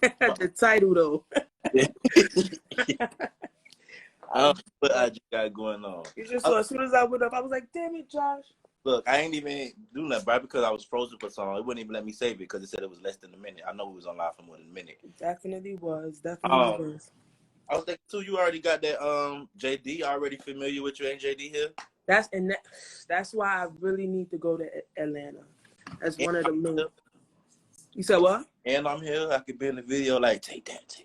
The title though. What I just got going on. You just saw as soon as I went up, I was like, damn it, Josh. Look, I ain't even do nothing, bro, because I was frozen for so long. It wouldn't even let me save it because it said it was less than a minute. I know we was on live for more than a minute. It definitely was. I was thinking too, you already got that JD already familiar with you. Ain't JD here? That's why I really need to go to Atlanta. That's one of the main. You said what? And I'm here. I could be in the video like, take that.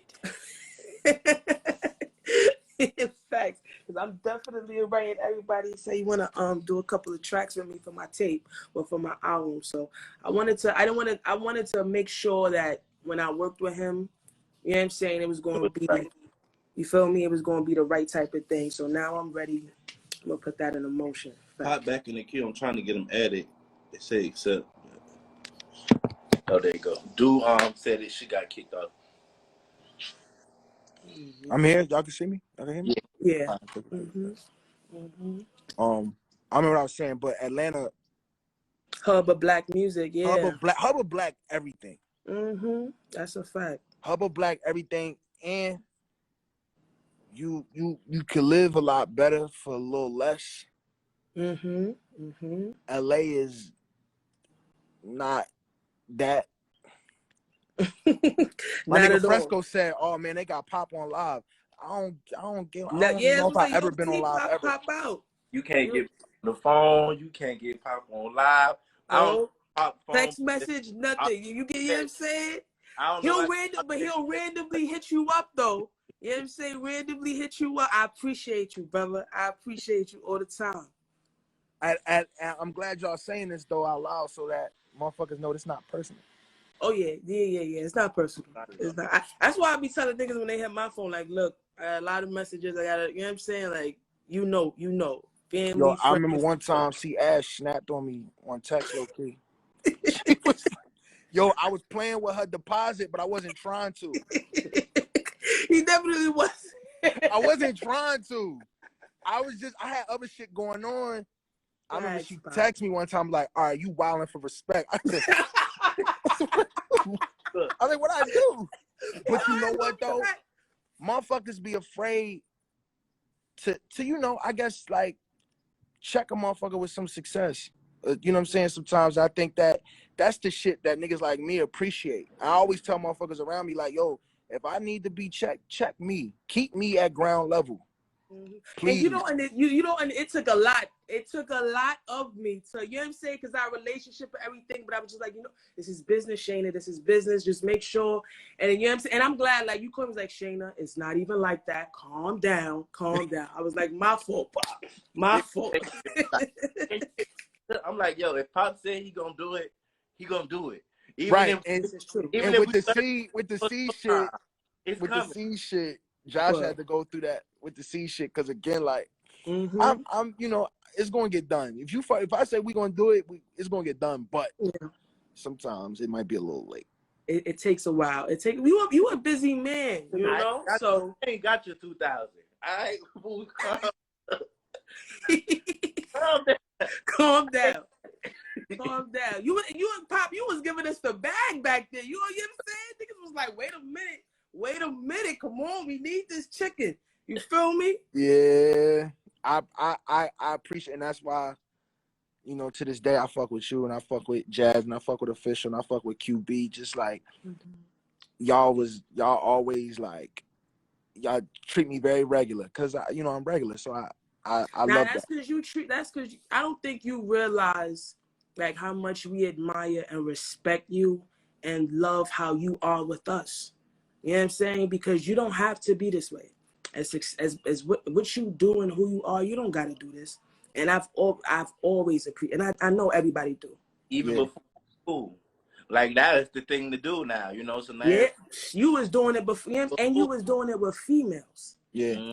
In fact, because I'm definitely inviting everybody. Say you want to do a couple of tracks with me for my tape or for my album. So I wanted to make sure that when I worked with him, you know what I'm saying, it was going to be, you feel me? It was going to be the right type of thing. So now I'm ready. I'm gonna put that in motion. Pop back in the queue. I'm trying to get them added. They say accept. Oh, there you go. Dude said that she got kicked off. I'm here. Y'all can see me? Y'all can hear me? Yeah. I remember what I was saying, but Atlanta. Hub of black music, yeah. Hub of black everything. That's a fact. Hub of black everything, and you can live a lot better for a little less. LA is not that. My nigga Fresco said, "Oh man, they got Pop on live." I don't know if I ever been on live ever. Pop out. You can't get the phone. You can't get Pop on live. I don't Pop phone. Text message, nothing. You get what I'm saying? He'll randomly hit you up though. You know what I'm saying? Randomly hit you up. I appreciate you, brother. I appreciate you all the time. I'm glad y'all saying this though out loud so that motherfuckers know it's not personal. Oh yeah. It's not personal. It's not. That's why I be telling niggas when they hit my phone, like, look, I got a lot of messages. I gotta, you know what I'm saying? Like, you know. Family. Yo, I remember one time, Ash snapped on me on text, okay. Yo, I was playing with her deposit, but I wasn't trying to. He definitely was. I wasn't trying to. I had other shit going on. I remember she texted me one time, like, all right, you wilding for respect. I said, what I do? But you know what, though? Motherfuckers be afraid to I guess, like, check a motherfucker with some success. You know what I'm saying? Sometimes I think that's the shit that niggas like me appreciate. I always tell motherfuckers around me, like, yo, if I need to be checked, check me. Keep me at ground level. Please. And and it took a lot. It took a lot of me to, you know what I'm saying? Because our relationship and everything, but I was just like, this is business, Chayna. This is business. Just make sure. And you know what I'm saying? And I'm glad, like, you called me like, Chayna, it's not even like that. Calm down. I was like, my fault, Pop. My fault. I'm like, yo, if Pop said he gonna do it, he gonna do it. Right. And with the C shit, Josh had to go through that with the C shit because again, like, I'm it's gonna get done. If I say we gonna do it, it's gonna get done. But sometimes it might be a little late. It takes a while. You a busy man, so I ain't got your 2,000. I calm down. Calm down. You and Pop, you was giving us the bag back then. You know what I'm saying? Niggas was like, wait a minute, come on, we need this chicken. You feel me? Yeah. I appreciate, and that's why, to this day I fuck with you and I fuck with Jazz and I fuck with Official and I fuck with QB. Just like y'all always like, y'all treat me very regular because I'm regular, so I love that. That's because I don't think you realize like how much we admire and respect you and love how you are with us. You know what I'm saying? Because you don't have to be this way. As what you do and who you are, you don't got to do this. And I've always appreciated, and I know everybody do. Even before school. Like, that is the thing to do now, So now, you was doing it before, and you was doing it with females. Yeah.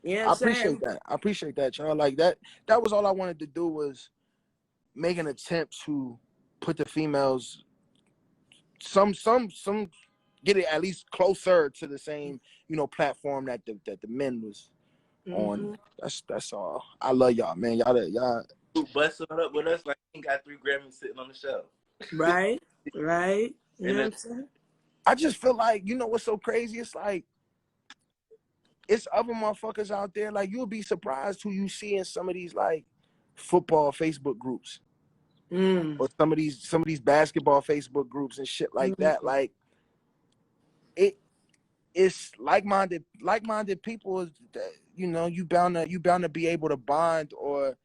You know what I appreciate that. I appreciate that, y'all. Like, that was all I wanted to do, was make an attempt to put the females some get it at least closer to the same, platform that the men was on. That's all. I love y'all, man. Y'all busting up with us like he got 3 Grammys sitting on the shelf. Right. You know what I'm saying? I just feel like, you know what's so crazy? It's like, it's other motherfuckers out there. Like, you'll be surprised who you see in some of these like football Facebook groups, or some of these basketball Facebook groups and shit like that. Like, it's like-minded people. You know, you bound to be able to bond or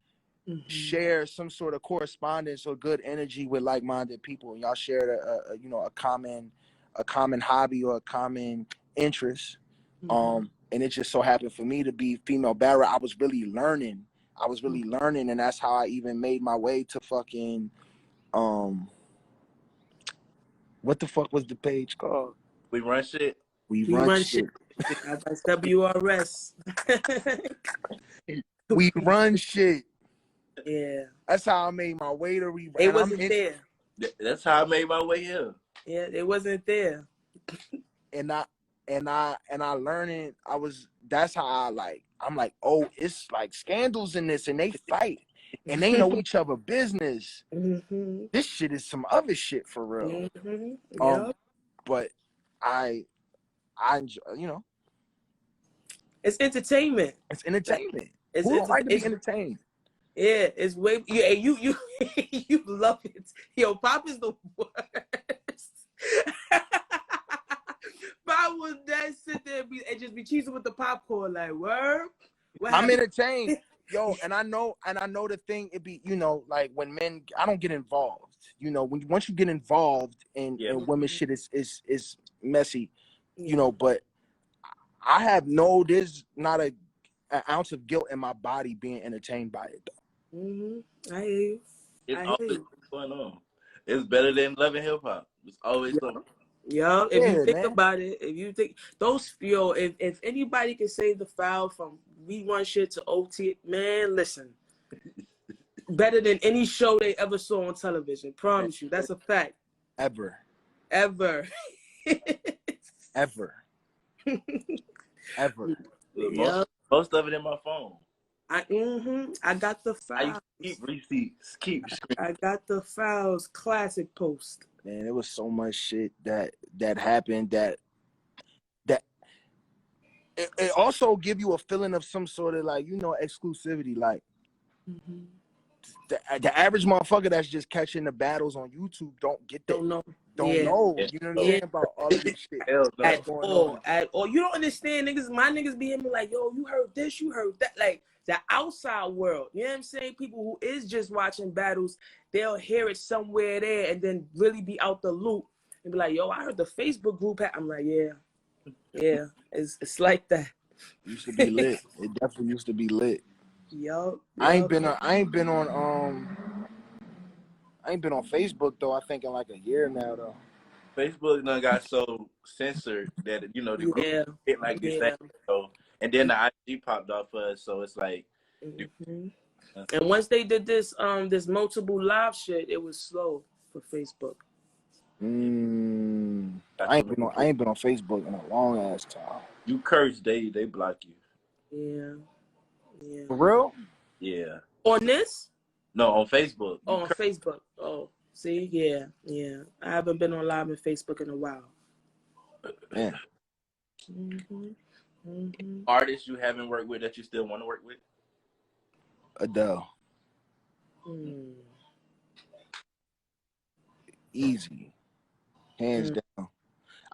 share some sort of correspondence or good energy with like-minded people, and y'all share a common hobby or a common interest. And it just so happened for me to be female barra. I was really learning, and that's how I even made my way to fucking what the fuck was the page called? We run shit. We run shit. That's WRS. We run shit. Yeah. That's how I made my way to It wasn't there. That's how I made my way here. Yeah, it wasn't there. And I learning. That's how I'm like, oh, it's like scandals in this, and they fight, and they know each other business. This shit is some other shit for real. But I enjoy, you know. It's entertainment. It's entertainment. Who don't like to be entertained? Yeah, it's way. Yeah, you you love it. Yo, Pop is the worst. Pop would then sit there and just be cheesing with the popcorn, like, word. I'm entertained, yo, and I know the thing. It be, you know, like when men, I don't get involved. You know, once you get involved in women shit, is messy. You know, but I have there's not an ounce of guilt in my body being entertained by it, though. I hear you. It's always going on. It's better than loving hip hop. It's always on. Yo, if you think about it, if you think if anybody can save the file from We Run Shit to OT, man, listen. Better than any show they ever saw on television. Promise you. That's a fact. Ever. Ever. Most of it in my phone. I got the files. I keep receipts. I got the files. Classic post. Man, it was so much shit that happened that it also give you a feeling of some sort of, like, you know, exclusivity. Like the average motherfucker that's just catching the battles on YouTube don't get that. Don't know. You know what I'm saying, about all of this shit. At all. You don't understand, niggas. My niggas be in me like, yo, you heard this, you heard that. Like, the outside world, you know what I'm saying? People who is just watching battles, they'll hear it somewhere there and then really be out the loop and be like, yo, I heard the Facebook group. I'm like, yeah, it's like that. It used to be lit. It definitely used to be lit. Yo, I ain't been on Facebook though. I think in like a year now though. Facebook done got so censored that, you know, the group hit like this thing. So, and then the IG popped off for us, so it's like. And once they did this this multiple live shit, it was slow for Facebook. I ain't been on Facebook in a long ass time. You curse, they block you. Yeah. For real? Yeah. On this? No, on Facebook. On Facebook. Oh, see, yeah. I haven't been on live on Facebook in a while. Yeah. Artists you haven't worked with that you still want to work with? Adele. Easy. Hands down.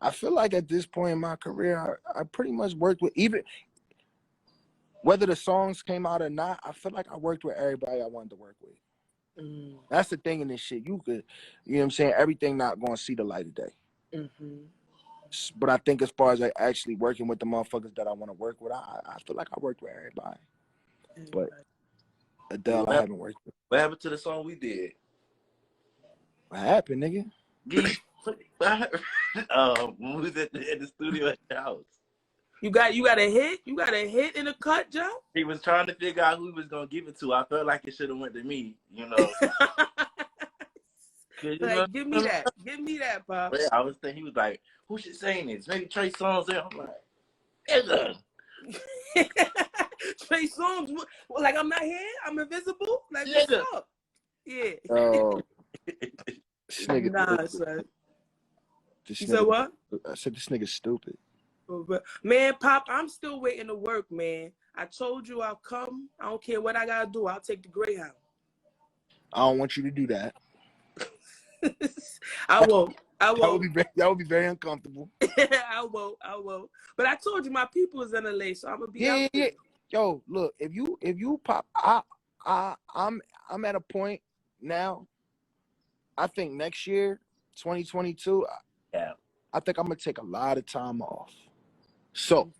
I feel like at this point in my career, I pretty much worked with, even whether the songs came out or not, I feel like I worked with everybody I wanted to work with. That's the thing in this shit. You know what I'm saying? Everything not going to see the light of day. But I think as far as like actually working with the motherfuckers that I want to work with, I feel like I worked with everybody. But Adele, I haven't worked with. What happened to the song we did? What happened, nigga? When we was at the studio at the house. You got a hit? You got a hit in a cut, Joe? He was trying to figure out who he was gonna give it to. I felt like it should have went to me, you know. Like, give me that, Pop. Yeah, I was thinking, he was like, who should sing this? Maybe Trey Songz there. I'm like, nigga. Trey Songz, like, I'm not here? I'm invisible? Like, what's up? Yeah. Oh. Nah, son. This You said what? I said this nigga's stupid. Man, Pop, I'm still waiting to work, man. I told you I'll come. I don't care what I gotta do. I'll take the Greyhound. I don't want you to do that. I won't. I won't. That would be very uncomfortable. I won't. I won't. But I told you my people is in LA, so I'm gonna be out there. Yo, look, if you pop, I'm at a point now. I think next year, 2022. Yeah. I think I'm gonna take a lot of time off. So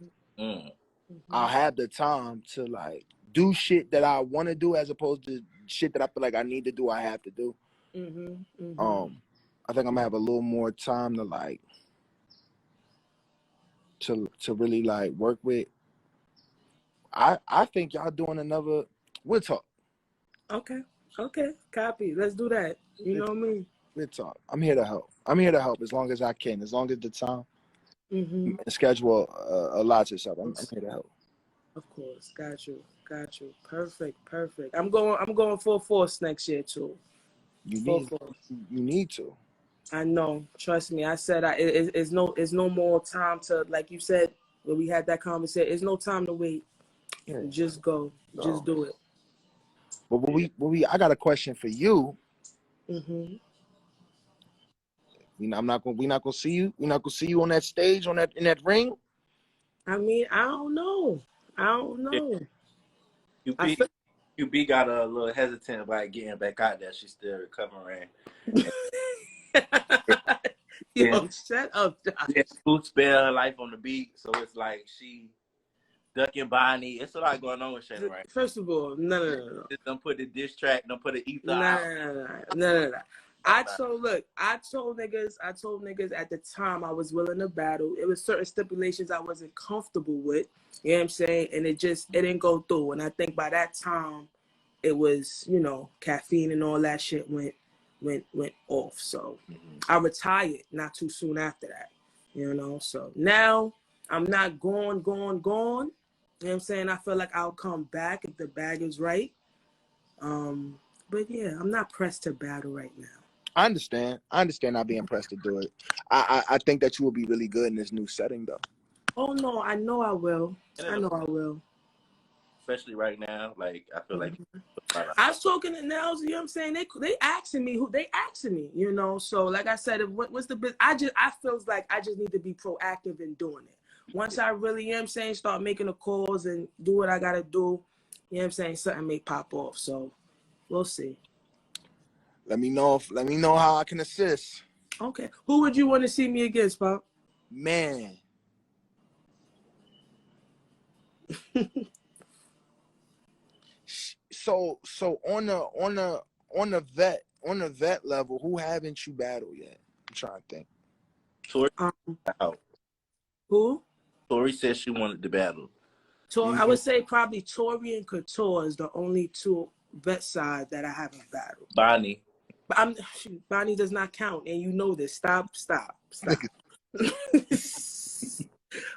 I'll have the time to like do shit that I want to do as opposed to shit that I feel like I need to do. I have to do. I think I'm gonna have a little more time to like to really like work with. I think y'all doing another. We'll talk. Okay. Copy. Let's do that. You know what I mean? We'll talk. I'm here to help. I'm here to help as long as I can. As long as the time and schedule allows itself. I'm here to help. Of course. Got you. Perfect. I'm going full force next year too. You need to. I know. Trust me. I said it's no more time to, like you said when we had that conversation. It's no time to wait. Yeah. Just go. No. Just do it. But I got a question for you. We're not gonna see you. We're not gonna see you on that stage, in that ring. I mean, I don't know. QB got a little hesitant about getting back out there. She's still recovering. Yo, shut up, Josh. Yeah, food spare her life on the beat, so it's like she ducking Bonnie. It's a lot going on with Chayna, right? First of all, no. Just don't put the diss track, don't put the ether out. No. I told niggas at the time I was willing to battle. It was certain stipulations I wasn't comfortable with. You know what I'm saying? And it didn't go through. And I think by that time it was, caffeine and all that shit went off. So I retired not too soon after that. So now I'm not gone. You know what I'm saying? I feel like I'll come back if the bag is right. But yeah, I'm not pressed to battle right now. I understand not being pressed to do it. I think that you will be really good in this new setting though. Oh no, I know I will. Especially right now, like I feel like I was talking to Nels, you know what I'm saying? They asking me so like I said, what's the business? I feels like I just need to be proactive in doing it. Once I really start making the calls and do what I gotta do, something may pop off. So we'll see. Let me know how I can assist. Okay. Who would you want to see me against, Pop? Man. So on the vet level, who haven't you battled yet? I'm trying to think. Tori Who? Tori said she wanted to battle. I would say probably Tori and Couture is the only two vet side that I haven't battled. Bonnie. Bonnie does not count, and you know this. Stop.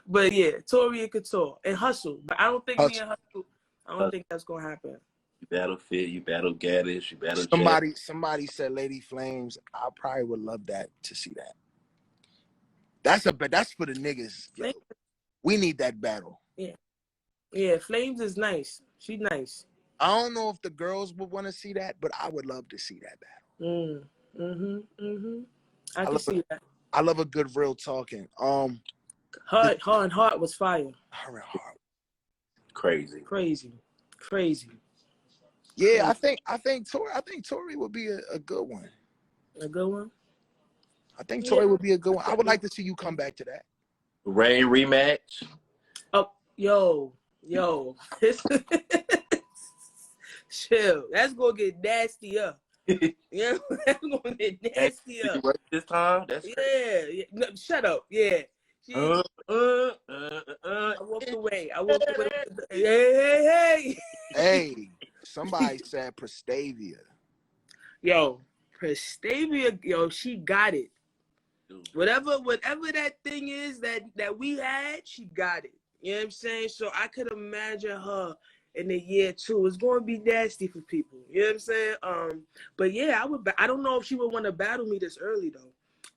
But yeah, Tori and Couture and Hustle. But I don't think me and Hustle. I don't think that's gonna happen. You battle Fit, you battle Gaddis, you battle Somebody said Lady Flames. I probably would love to see that. That's for the niggas. Yo. We need that battle. Yeah, Flames is nice. She's nice. I don't know if the girls would want to see that, but I would love to see that battle. I can see that. I love a good real talking. Her and Heart was fire. Her and Heart. Crazy. Yeah, I think Tori would be a good one. A good one? I think Tori would be a good one. I would like to see you come back to that. Ray rematch. Oh, yo. Chill. That's gonna get nasty up. Yeah, that's gonna get nasty up. This time? That's yeah. No, shut up. Yeah. I walked away. Hey. Hey, somebody said Prestavia. Yo, Prestavia, she got it. Whatever that thing is that we had, she got it. You know what I'm saying? So I could imagine her in the year 2. It's going to be nasty for people. You know what I'm saying? But yeah, I don't know if she would want to battle me this early though.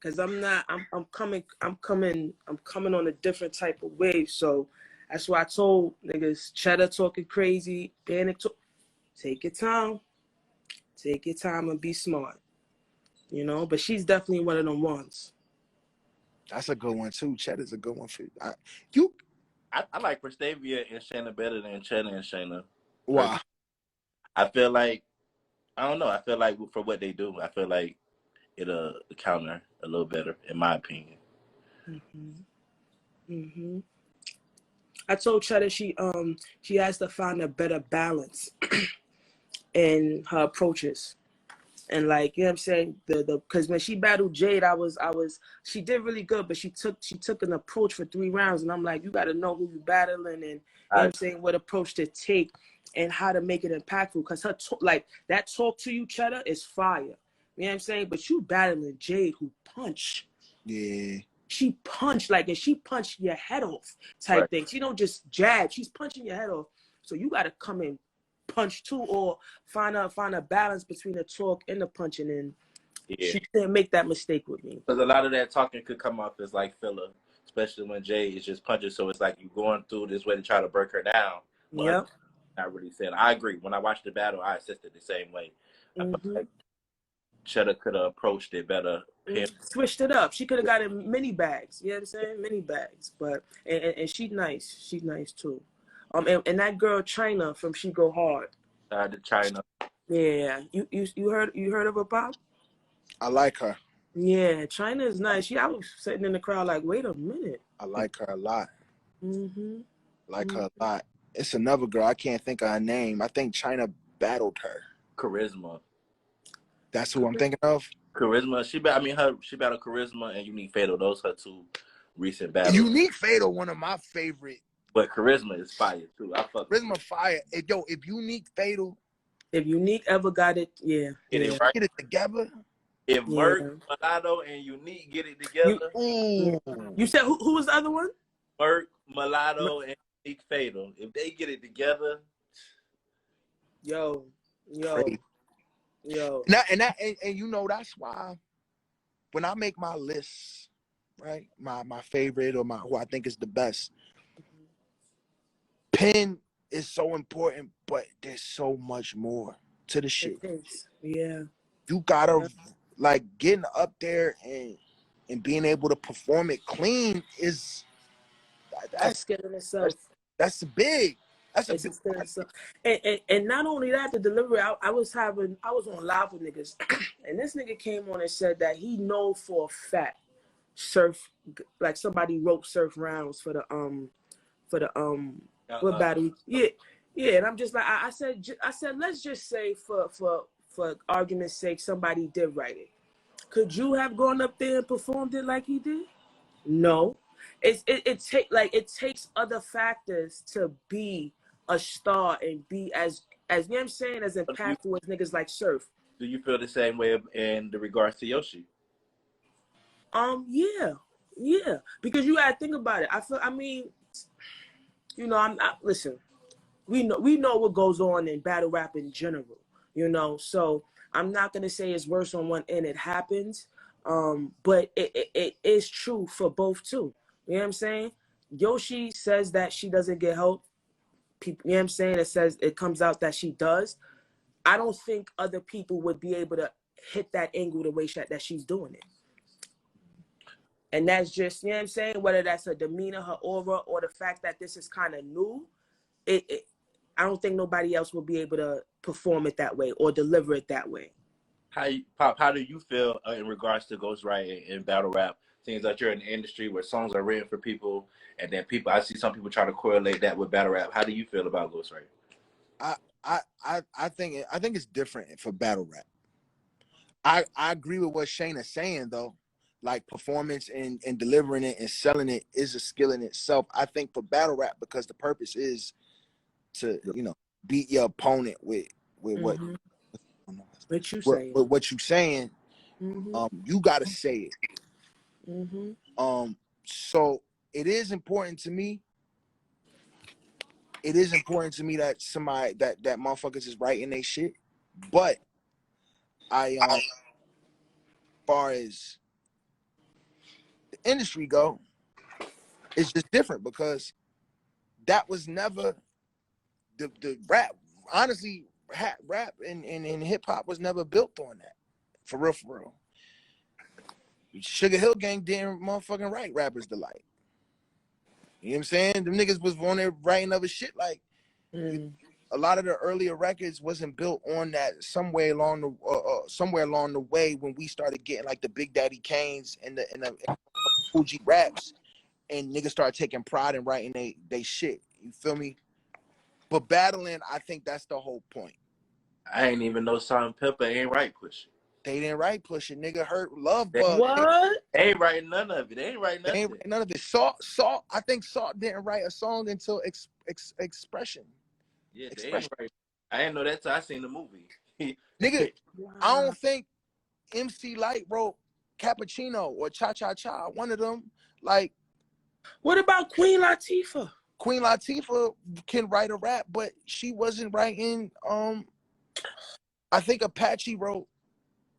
Cause I'm coming on a different type of wave. So that's why I told niggas, Cheddar talking crazy, Panic take your time. Take your time and be smart. You know, but she's definitely one of them ones. That's a good one too. Cheddar's a good one for you. I like Prestavia and Chayna better than Cheddar and Chayna. Wow. I feel like, I don't know. I feel like for what they do, I feel like it'll counter a little better, in my opinion. I told Cheddar she has to find a better balance in her approaches. And like, you know what I'm saying? Because when she battled Jade, she did really good, but she took an approach for 3 rounds. And I'm like, you got to know who you battling and, you know what I'm saying, what approach to take and how to make it impactful. Because her, that talk to you, Cheddar, is fire. You know what I'm saying? But you battling Jade who punch. Yeah. She punched, and she punched your head off type thing. She don't just jab. She's punching your head off. So you got to come in punch too, or find a balance between the talk and the punching, and she didn't make that mistake with me. Because a lot of that talking could come off as like filler, especially when Jay is just punching. So it's like you going through this way to try to break her down. But not really saying. I agree. When I watched the battle, I assisted the same way. I felt like Cheddar could have approached it better. Switched it up. She could have gotten mini bags. You know what I'm saying? Mini bags. But and she's nice. She's nice too. And that girl Chayna from She Go Hard. The Chayna. Yeah. You heard of her, Pop? I like her. Yeah, Chayna is nice. I was sitting in the crowd like, wait a minute. I like her a lot. Like her a Mm-hmm. lot. It's another girl. I can't think of her name. I think Chayna battled her. Charisma. That's who I'm thinking of? Charisma. She battled Charisma and Unique Fatal. Those are her 2 recent battles. Unique Fatal, one of my favorite. But Charisma is fire too. I fuck Charisma fire. If Unique Fatal. If Unique ever got it, Get it right. Get it together. If Merc, Mulatto, and Unique get it together. You said who was the other one? Merc, Mulatto, and Unique Fatal. If they get it together. Yo. And you know, that's why when I make my list, right, my favorite or who I think is the best, pen is so important, but there's so much more to the shit. Yeah. You gotta getting up there and being able to perform it clean is that's skill in itself. That's big. That's a big. And not only that, the delivery. I was on live with niggas, and this nigga came on and said that he know for a fact surf, like somebody wrote surf rounds for the what battle? Yeah. And I'm just like, I said, let's just say for argument's sake, somebody did write it. Could you have gone up there and performed it like he did? No. It takes other factors to be a star and be as you know what I'm saying, as impactful as niggas like Surf. Do you feel the same way in the regards to Yoshi? Yeah. Because you gotta think about it. Listen, we know what goes on in battle rap in general, you know. So I'm not gonna say it's worse on one end. It happens, but it is true for both too. You know what I'm saying? Yoshi says that she doesn't get help. People, you know what I'm saying? It comes out that she does. I don't think other people would be able to hit that angle the way that she's doing it. And that's just, you know what I'm saying? Whether that's her demeanor, her aura, or the fact that this is kind of new, I don't think nobody else will be able to perform it that way or deliver it that way. Pop, how do you feel in regards to ghostwriting in battle rap? Seems like you're in the industry where songs are written for people, and then I see some people try to correlate that with battle rap. How do you feel about ghostwriting? I think it's different for battle rap. I agree with what Chayna's saying though. Like performance and delivering it and selling it is a skill in itself. I think for battle rap, because the purpose is to, beat your opponent with what you saying. You gotta say it. So it is important to me. It is important to me that somebody that motherfuckers is writing they shit. But as far as industry go, it's just different because that was never the rap. Honestly, rap and hip hop was never built on that. For real, for real. Sugar Hill Gang didn't motherfucking write Rappers Delight. You know what I'm saying? Them niggas was on there writing other shit. Like a lot of the earlier records wasn't built on that. Somewhere along the way, when we started getting like the Big Daddy Kanes and the Fuji raps, and niggas started taking pride in writing they shit. You feel me? But battling, I think that's the whole point. I ain't even know Salt and Pepper ain't right Push It. They didn't write Push It. Nigga hurt Love What? Bug. They ain't writing none of it. They ain't writing nothing. They ain't none of it. Salt. I think Salt didn't write a song until Expression. Yeah, they Expression. ain't right. I didn't know that till I seen the movie. Nigga, I don't think MC Light wrote Cappuccino or Cha Cha Cha. One of them. Like, what about Queen Latifah? Queen Latifah can write a rap, but she wasn't writing. I think Apache wrote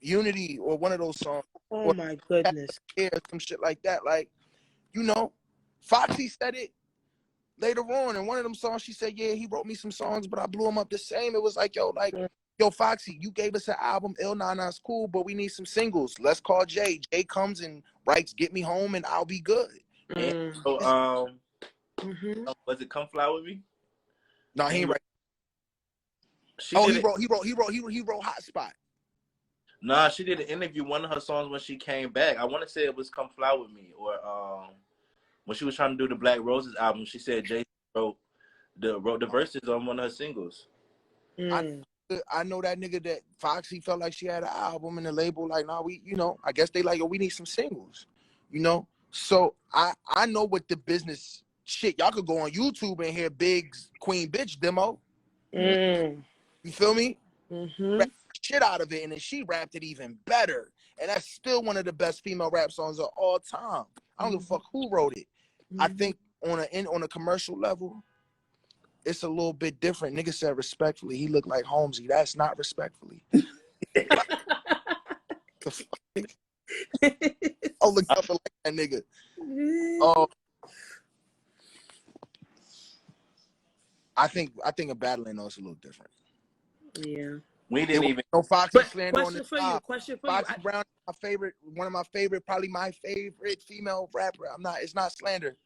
Unity or one of those songs. Oh my goodness. Yeah, some shit like that. Like, you know, Foxy said it later on in one of them songs. She said, yeah, he wrote me some songs, but I blew him up the same. It was like, yo, Foxy, you gave us an album. Il Nana's cool, but we need some singles. Let's call Jay. Jay comes and writes Get Me Home and I'll Be Good. And so, was it Come Fly With Me? No, he ain't right. He wrote Hot Spot. Nah, she did an interview, one of her songs when she came back. I want to say it was Come Fly With Me, or when she was trying to do the Black Roses album, she said Jay wrote the verses on one of her singles. I know that nigga that Foxy felt like she had an album and the label like, nah, we, you know, I guess they like, yo, we need some singles, you know? So I know what the business shit, y'all could go on YouTube and hear Big's Queen Bitch demo. You feel me? Rap shit out of it, and then she rapped it even better. And that's still one of the best female rap songs of all time. I don't give a fuck who wrote it. I think on a commercial level, it's a little bit different. Nigga said respectfully, he looked like Holmesy. That's not respectfully. Oh, look up like that nigga. I think a battling though is a little different. Yeah. We didn't even no Foxy slander on the top. Question for Foxy Brown is one of my favorite, probably my favorite female rapper. It's not slander.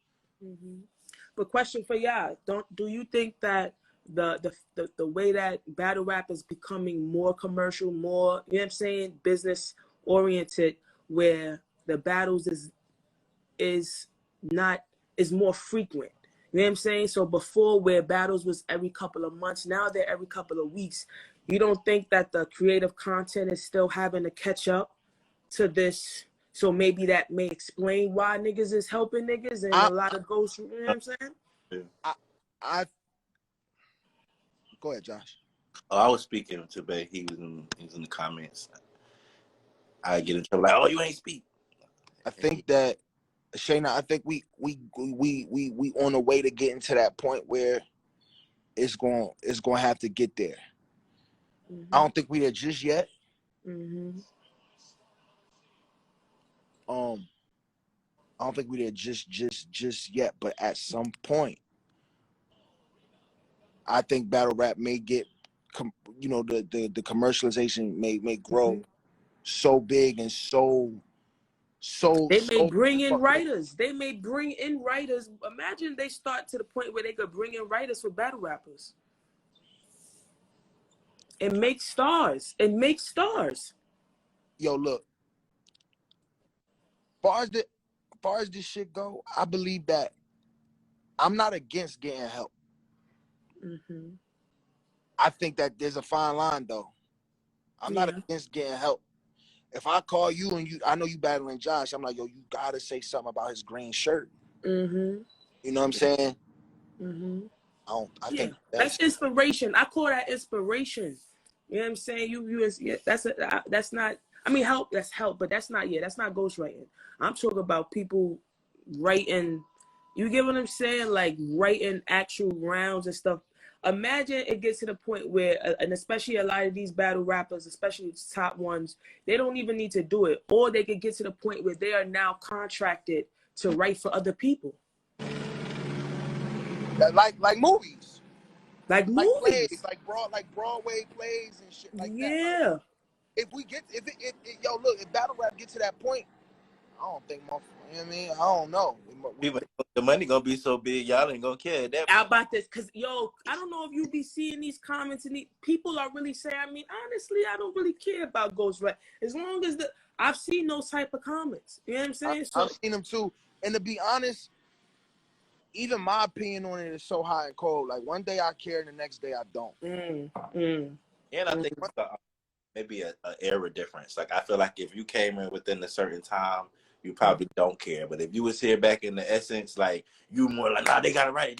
But question for y'all, do you think that the way that battle rap is becoming more commercial, more, you know what I'm saying, business oriented, where the battles is more frequent? You know what I'm saying? So before, where battles was every couple of months, now they're every couple of weeks. You don't think that the creative content is still having to catch up to this? So maybe that may explain why niggas is helping niggas and a lot of ghosts, you know what I'm saying? I go ahead, Josh. Oh, I was speaking to Bay. He was in the comments. I get in trouble like, oh, you ain't speak. I think that Chayna, I think we on the way to getting to that point where it's going to have to get there. I don't think we there just yet. I don't think we there just yet, but at some point, I think battle rap may get, you know, the commercialization may grow so big and so. They may bring in writers. They may bring in writers. Imagine they start to the point where they could bring in writers for battle rappers. And make stars. Yo, look. Far as this shit go, I believe that I'm not against getting help. I think that there's a fine line though. I'm not against getting help. If I call you and I know you battling Josh, I'm like, yo, you gotta say something about his green shirt. You know what I'm saying? I think that's inspiration. I call that inspiration. You know what I'm saying? That's not. I mean, help. That's help, but that's not. That's not ghostwriting. I'm talking about people writing. You get what I'm saying? Like writing actual rounds and stuff. imagine it gets to the point where, and especially a lot of these battle rappers, especially the top ones, they don't even need to do it. Or they could get to the point where they are now contracted to write for other people. Like movies. Like movies. Plays, like Broadway plays and shit like that. Yeah. Like, yo, look, if battle rap gets to that point, I don't think, you know what I mean? I don't know. The money gonna be so big, y'all ain't gonna care that. How about this? Cause yo, I don't know if you be seeing these comments and people are really saying. I mean, honestly, I don't really care about Ghost Rap as long as I've seen those type of comments. You know what I'm saying? I've seen them too. And to be honest, even my opinion on it is so hot and cold. Like one day I care, and the next day I don't. And I think maybe a era difference. Like I feel like if you came in within a certain time, you probably don't care. But if you was here back in the essence, like you more like, nah, they gotta write it,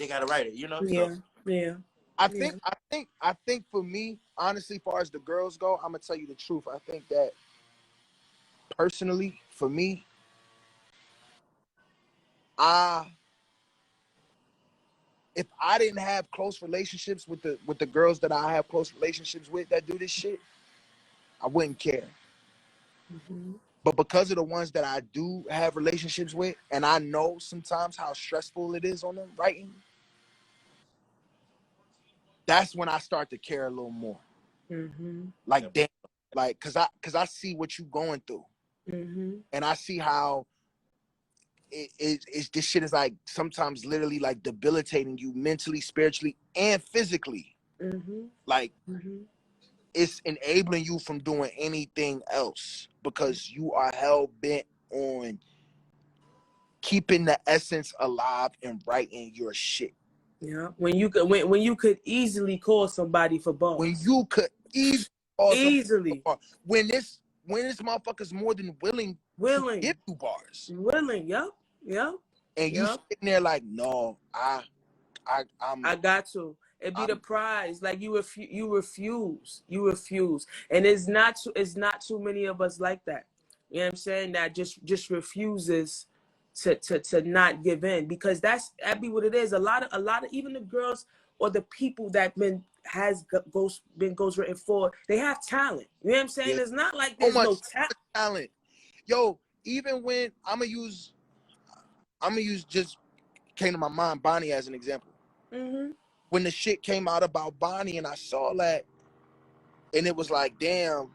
you know? Yeah, so, yeah. I think for me, honestly, as far as the girls go, I'm gonna tell you the truth. I think that personally, for me, if I didn't have close relationships with the girls that I have close relationships with that do this shit, I wouldn't care. But because of the ones that I do have relationships with, and I know sometimes how stressful it is on them writing, that's when I start to care a little more. Like, damn, like, cause I see what you going through, and I see how it's this shit is like sometimes literally like debilitating you mentally, spiritually, and physically. Like. It's enabling you from doing anything else because you are hell bent on keeping the essence alive and writing your shit. Yeah, when you could easily call somebody for bars. When you could easily. When this motherfucker's more than willing to give you bars. Yep. And you sitting there like, no, I got to. It be the prize. Like you refuse, and it's not too many of us like that. You know what I'm saying? That just refuses to not give in, because that be what it is. A lot of even the girls or the people that been ghostwritten for, they have talent. You know what I'm saying? Yeah. It's not like there's no talent. Yo, even when I'm gonna use just came to my mind Bonnie as an example. When the shit came out about Bonnie and I saw that, and it was like, damn,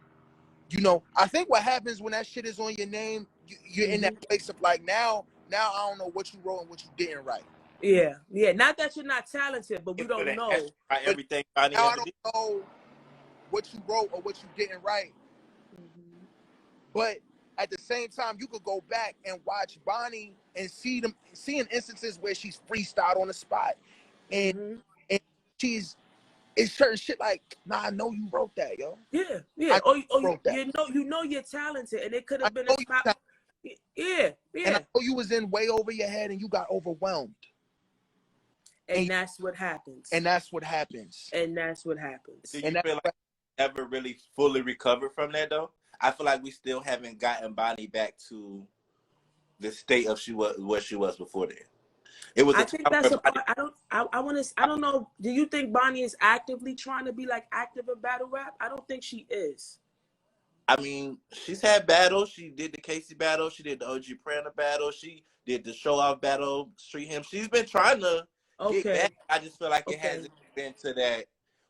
you know, I think what happens when that shit is on your name, you're in that place of like, now I don't know what you wrote and what you didn't write. Yeah. Not that you're not talented, but we don't know. Everything Bonnie now I don't know what you wrote or what you didn't write. But at the same time, you could go back and watch Bonnie and seeing instances where she's freestyled on the spot. And it's certain shit like, nah, I know you wrote that, yo. Yeah. You know you're talented, and it could have been a spot. Yeah. And I know you was in way over your head, and you got overwhelmed. And that's what happens. And that's what happens. Do you feel like never really fully recovered from that though? I feel like we still haven't gotten Bonnie back to the state of what she was before then. It was. I think that's a part. I don't know. Do you think Bonnie is actively trying to be like active in battle rap? I don't think she is. I mean, she's had battles. She did the Casey battle. She did the OG Prana battle. She did the Show Off battle, Street Him. She's been trying to get back. I just feel like it hasn't been to that.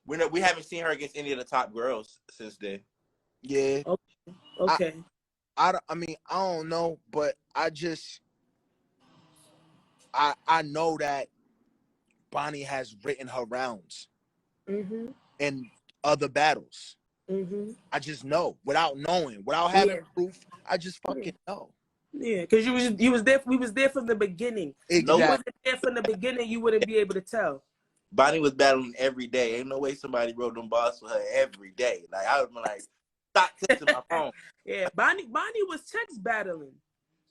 We haven't seen her against any of the top girls since then. Yeah. Okay. I mean, I don't know, but I know that Bonnie has written her rounds in other battles. I just know, without knowing, without having proof. I just fucking know. Yeah, because you was there. We was there from the beginning. Exactly. If you wasn't there from the beginning, you wouldn't be able to tell. Bonnie was battling every day. Ain't no way somebody wrote them bars for her every day. Like I was like, stop texting my phone. Yeah, Bonnie was text battling.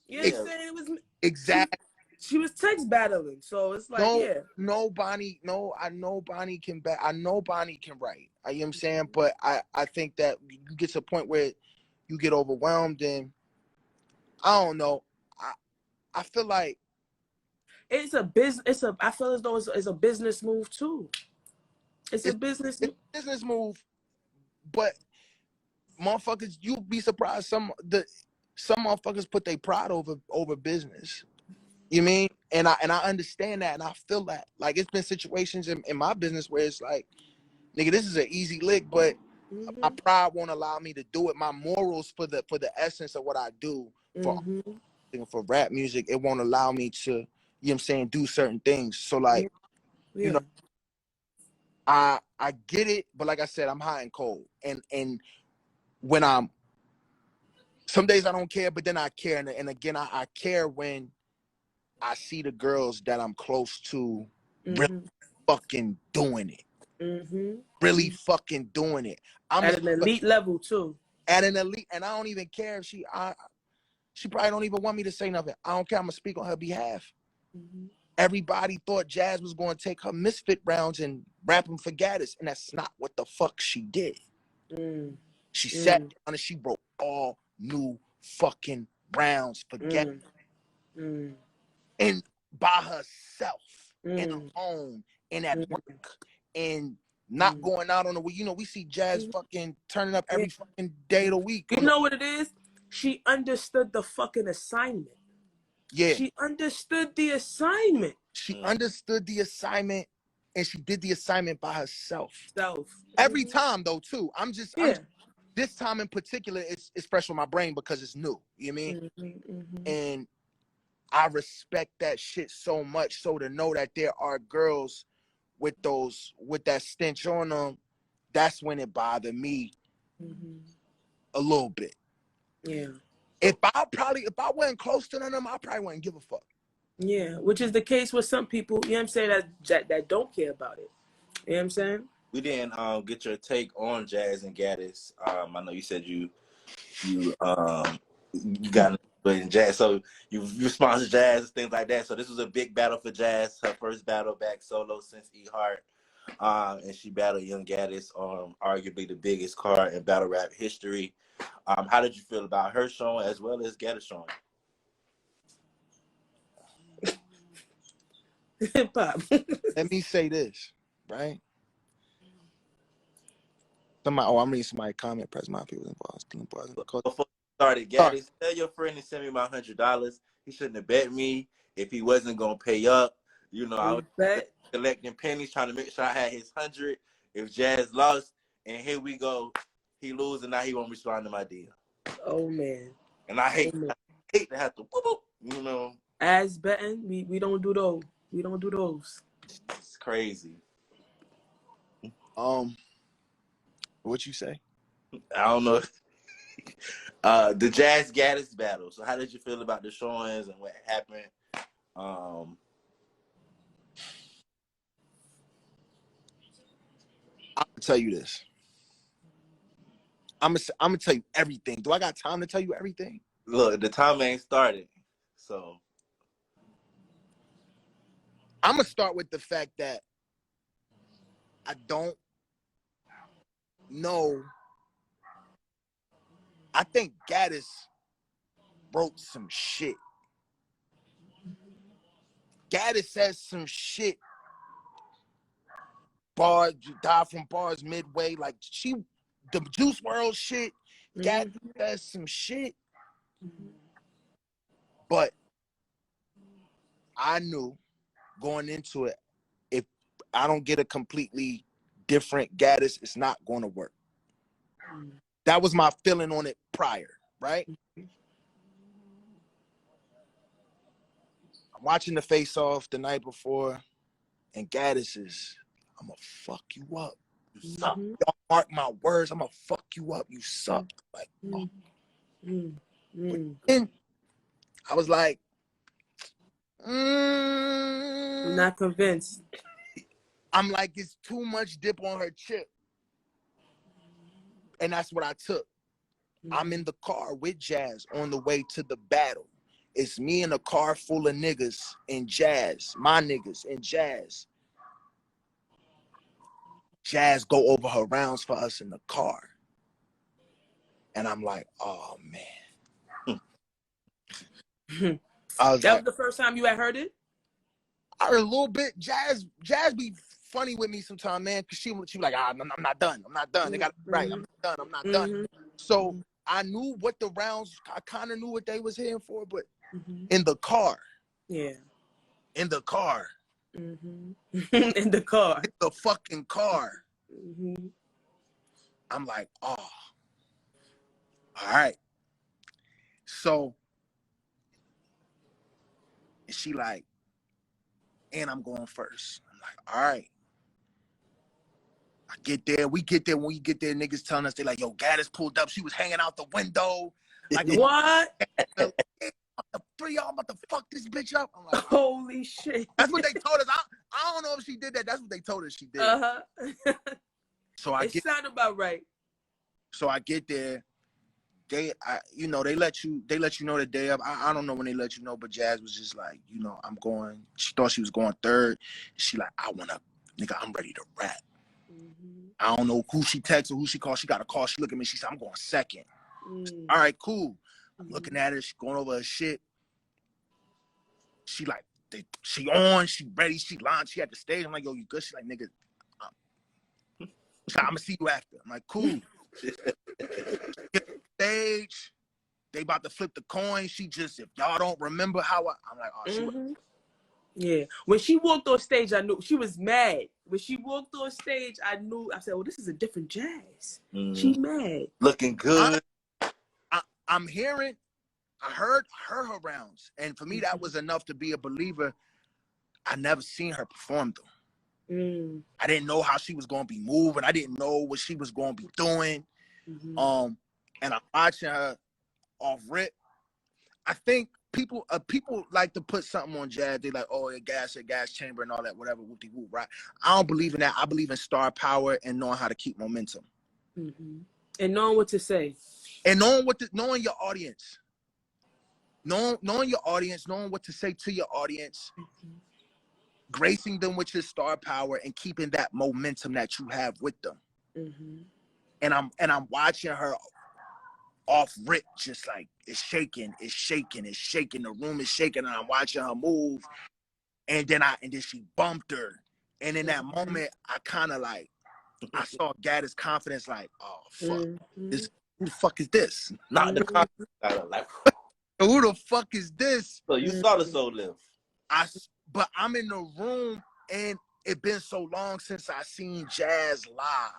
You know what I'm saying? It was exactly. She was text battling, so it's like I know Bonnie can write. You know what I'm saying? But I think that you get to a point where you get overwhelmed, and I don't know. I feel like it's a business. I feel as though it's a business move too. It's a business. It's a business move, but motherfuckers, you'd be surprised. Some motherfuckers put their pride over business. You mean? And I understand that, and I feel that. Like, it's been situations in my business where it's like, nigga, this is an easy lick, but my pride won't allow me to do it. My morals for the essence of what I do for rap music, it won't allow me to, you know what I'm saying, do certain things. So like, you know, I get it, but like I said, I'm hot and cold. And when some days I don't care, but then I care. And again, I care when I see the girls that I'm close to really fucking doing it. Really fucking doing it. I'm at an elite level too. At an elite, and I don't even care if she probably don't even want me to say nothing. I don't care. I'm gonna speak on her behalf. Everybody thought Jazz was going to take her misfit rounds and rap them for Gaddis, and that's not what the fuck she did. She sat down and she wrote all new fucking rounds for Gaddis. And by herself, in her home, and at work, and not going out on the way. You know, we see Jazz fucking turning up every fucking day of the week. You know what it is? She understood the fucking assignment. Yeah. She understood the assignment. She understood the assignment, and she did the assignment by herself. Every time, though, too. I'm this time in particular, it's fresh on my brain because it's new. You know what I mean? And I respect that shit so much. So to know that there are girls with that stench on them, that's when it bothered me a little bit. Yeah. If I wasn't close to none of them, I probably wouldn't give a fuck. Yeah, which is the case with some people, you know what I'm saying, that don't care about it. You know what I'm saying? We didn't get your take on Jazz and Gaddis. I know you said you got in Jazz, so you sponsored Jazz and things like that. So this was a big battle for Jazz, her first battle back solo since E Heart. And she battled Young Gaddis on arguably the biggest card in battle rap history. How did you feel about her showing as well as Gaddis showing? Pop. Let me say this, right? I'm reading somebody comment. Press my people involved. Before we started, Gaddis, tell your friend to send me my $100. He shouldn't have bet me if he wasn't gonna pay up. You know, I was collecting pennies, trying to make sure I had his 100. If Jazz lost, and here we go, he lose, and now he won't respond to my deal. Oh man. And I hate to have to whoop, you know. As betting, we don't do those. We don't do those. It's crazy. What you say? I don't know. The Jazz Gaddis battle. So how did you feel about the showings and what happened? I'm gonna tell you this. I'm gonna tell you everything. Do I got time to tell you everything? Look, the time ain't started, so I'm gonna start with the fact that I don't know. I think Gaddis wrote some shit. Gaddis says some shit. Bars, died from bars midway. Like the Juice WRLD shit. Gaddis says some shit. But I knew going into it, if I don't get a completely different Gaddis, it's not going to work. That was my feeling on it prior, right? I'm watching the Face Off the night before, and Gaddis is, I'm gonna fuck you up. You suck. Y'all mark my words. I'm gonna fuck you up. You suck. Like, and I was like, not convinced. I'm like, it's too much dip on her chip. And that's what I took. I'm in the car with Jazz on the way to the battle. It's me in a car full of niggas and Jazz, my niggas and Jazz. Jazz go over her rounds for us in the car. And I'm like, oh, man. That was the first time you had heard it? I heard a little bit. Jazz be funny with me sometimes, man, because she was like, I'm not done. I'm not done. They got it right. I'm not done. I'm not done. So I knew what the rounds, I kind of knew what they was here for, but in the car. Yeah. In the car. In the car. In the fucking car. I'm like, oh, all right. So she like, and I'm going first. I'm like, all right. I get there. We get there. When we get there, niggas telling us, they like, yo, Gaddis pulled up. She was hanging out the window. Like, what? The three y'all about to fuck this bitch up. I'm like, holy shit. That's what they told us. I don't know if she did that. That's what they told us she did. So it sounded about right. So I get there. They let you know the day of. I don't know when they let you know, but Jazz was just like, I'm going. She thought she was going third. She like, I'm ready to rap. I don't know who she texted or who she called. She got a call. She looked at me. She said, I'm going second. All right, cool. I'm looking at her. She going over her shit. She like, she on. She ready. She launched. She at the stage. I'm like, yo, you good? She like, nigga, I'm gonna see you after. I'm like, cool. Get the stage. They about to flip the coin. She just, if y'all don't remember how I'm like, oh, yeah. When she walked on stage, I knew she was mad. When she walked on stage, I said, oh, this is a different Jazz. She mad. Looking good. I'm hearing, I heard her rounds. And for me, that was enough to be a believer. I never seen her perform though. I didn't know how she was going to be moving. I didn't know what she was going to be doing. And I'm watching her off rip. I think people like to put something on Jazz. They like, oh, a gas chamber and all that, whatever, whoop-de-whoop, right? I don't believe in that. I believe in star power and knowing how to keep momentum. And knowing what to say. And knowing your audience. Knowing your audience, knowing what to say to your audience, gracing them with your star power and keeping that momentum that you have with them. And I'm watching her off rip, just like it's shaking. The room is shaking, and I'm watching her move. And then she bumped her. And in that moment, I kind of like, I saw Gaddis' confidence, like, oh fuck, who the fuck is this? Not the confidence, like, who the fuck is this? So you saw the soul lift. But I'm in the room, and it been so long since I seen Jazz live.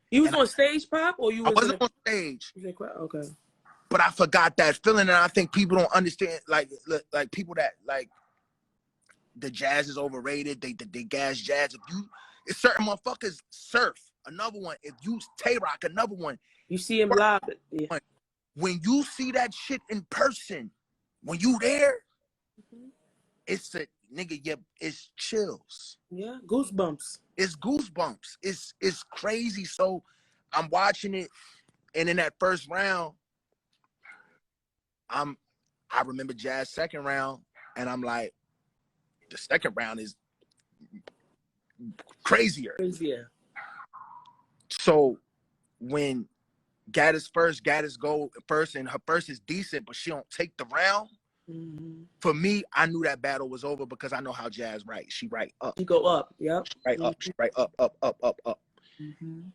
You was on stage, Pop, or you was? I wasn't on stage. Okay. But I forgot that feeling, and I think people don't understand. Like people that like the Jazz is overrated. They gas Jazz. It's certain motherfuckers. Surf, another one. If you Tay-Rock, another one. You see him live. Yeah. When you see that shit in person, when you there, it's a nigga. Yeah, it's chills. Yeah, goosebumps. It's goosebumps. It's crazy. So I'm watching it, and in that first round, I remember Jazz second round, and I'm like, the second round is crazier. So when Gaddis go first, and her first is decent, but she don't take the round. For me, I knew that battle was over because I know how Jazz writes. She write up. She go up. Yep. She write up. She write up.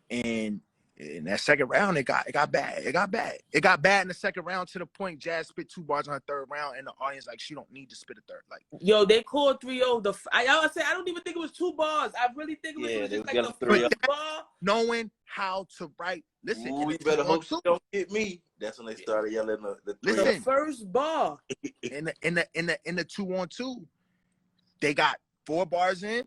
And in that second round, it got bad. It got bad in the second round to the point Jazz spit 2 bars on her third round, and the audience like, she don't need to spit a third. Like, yo, they called 3-0. I don't even think it was 2 bars. I really think it was just like the first bar. Knowing how to write. Listen, you better hope she don't hit me. That's when they started yelling the first bar. in the 2-on-2, they got 4 bars in.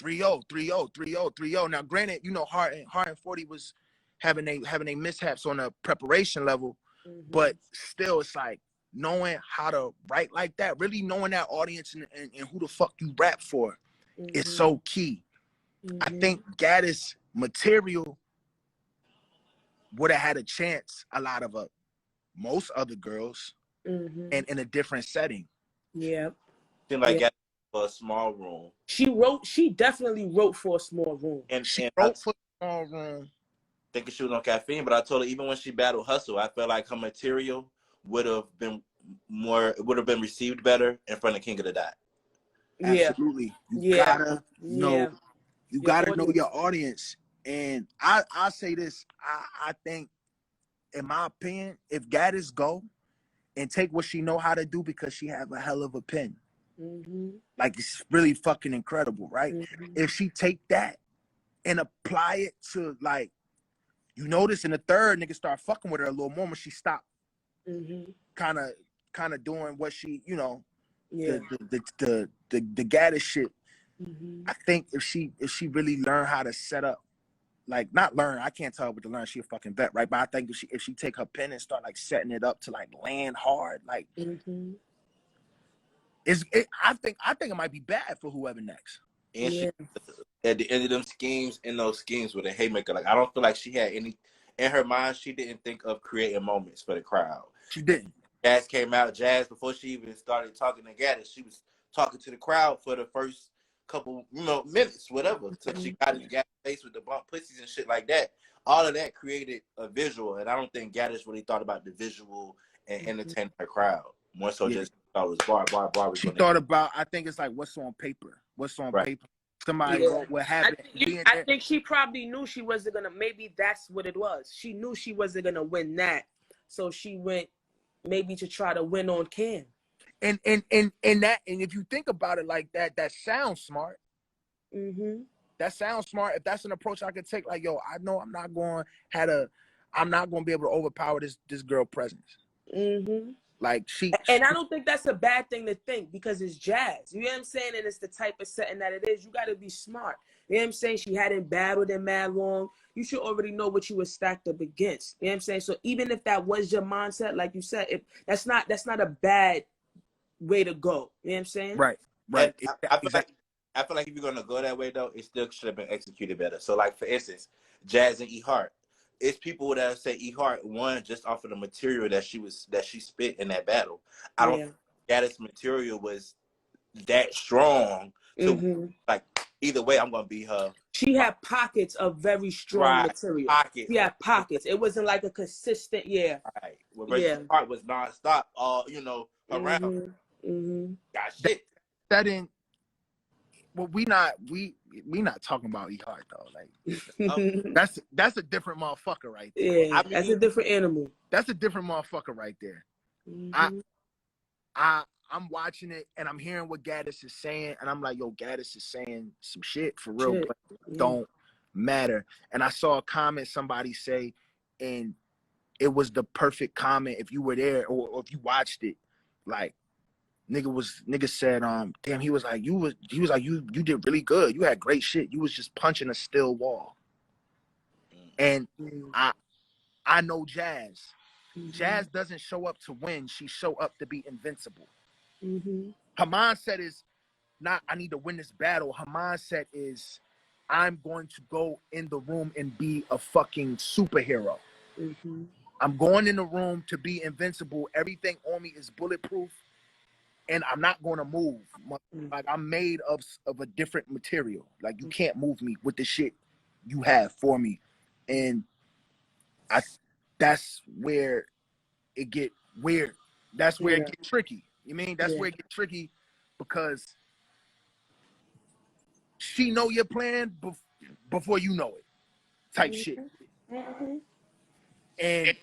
3-0. Now, granted, Hart and 40 was having a mishaps on a preparation level, but still, it's like knowing how to write like that, really knowing that audience and who the fuck you rap for is so key. I think Gaddis' material would have had a chance, a lot of most other girls, and in a different setting. Yeah. Seemed like Gaddis for a small room. She definitely wrote for a small room. And wrote for a small room. Thinking she was on caffeine, but I told her even when she battled Hustle, I felt like her material would have been received better in front of King of the Dot. Absolutely. You gotta know You gotta know your audience. And I say this, I think, in my opinion, if Gaddis go and take what she know how to do, because she have a hell of a pen. Like, it's really fucking incredible, right? If she take that and apply it to, like, you notice in the third, nigga start fucking with her a little more when she stopped kind of doing what she, you know, the Gaddis shit. I think if she really learn how to set up, like, not learn, I can't tell her what to learn, she a fucking vet, right? But I think if she take her pen and start like setting it up to like land hard, like I think it might be bad for whoever next. And she, at the end of them schemes, in those schemes with a haymaker, like, I don't feel like she had any in her mind. She didn't think of creating moments for the crowd. She didn't. Jazz came out. Jazz, before she even started talking to Gaddis, she was talking to the crowd for the first couple, minutes, whatever, until she got in the Gaddis face with the bump pussies and shit like that. All of that created a visual, and I don't think Gaddis really thought about the visual and entertaining her crowd. More so, just thought it was bar. She thought about, I think it's like what's on paper. What's on paper. Somebody what happened. I think she probably knew she wasn't gonna. Maybe that's what it was. She knew she wasn't gonna win that, so she went maybe to try to win on Cam. And if you think about it like that, that sounds smart. That sounds smart. If that's an approach I could take, like, yo, I know I'm not going to be able to overpower this girl presence. Like, and I don't think that's a bad thing to think, because it's Jazz. You know what I'm saying? And it's the type of setting that it is. You got to be smart. You know what I'm saying? She hadn't battled in mad long. You should already know what you were stacked up against. You know what I'm saying? So even if that was your mindset, like you said, that's not a bad way to go. You know what I'm saying? Right. I feel like if you're gonna go that way though, it still should have been executed better. So, like, for instance, Jazz and E Hart. It's people that say E Hart won just off of the material that she spit in that battle. I don't think Gaddis' material was that strong. So, like, either way, I'm gonna beat her. She had pockets of very strong material. She had pockets. It wasn't like a consistent. Right. Well, Reggie Hart was nonstop. Around. Got shit. That didn't. Well, we not talking about E Hart though. Like, that's a different motherfucker right there. Yeah, that's a different animal. That's a different motherfucker right there. I'm watching it and I'm hearing what Gaddis is saying, and I'm like, yo, Gaddis is saying some shit for real, but it don't matter. And I saw a comment somebody say, and it was the perfect comment if you were there or if you watched it. Like, nigga said, damn, he was like, you did really good. You had great shit. You was just punching a still wall. And I know Jazz. Jazz doesn't show up to win. She show up to be invincible. Her mindset is not, I need to win this battle. Her mindset is, I'm going to go in the room and be a fucking superhero. I'm going in the room to be invincible. Everything on me is bulletproof. And I'm not going to move. Like, I'm made of a different material. Like, you can't move me with the shit you have for me. And that's where it get weird. That's where it get tricky. You mean? That's where it get tricky, because she know your plan before you know it, type shit. And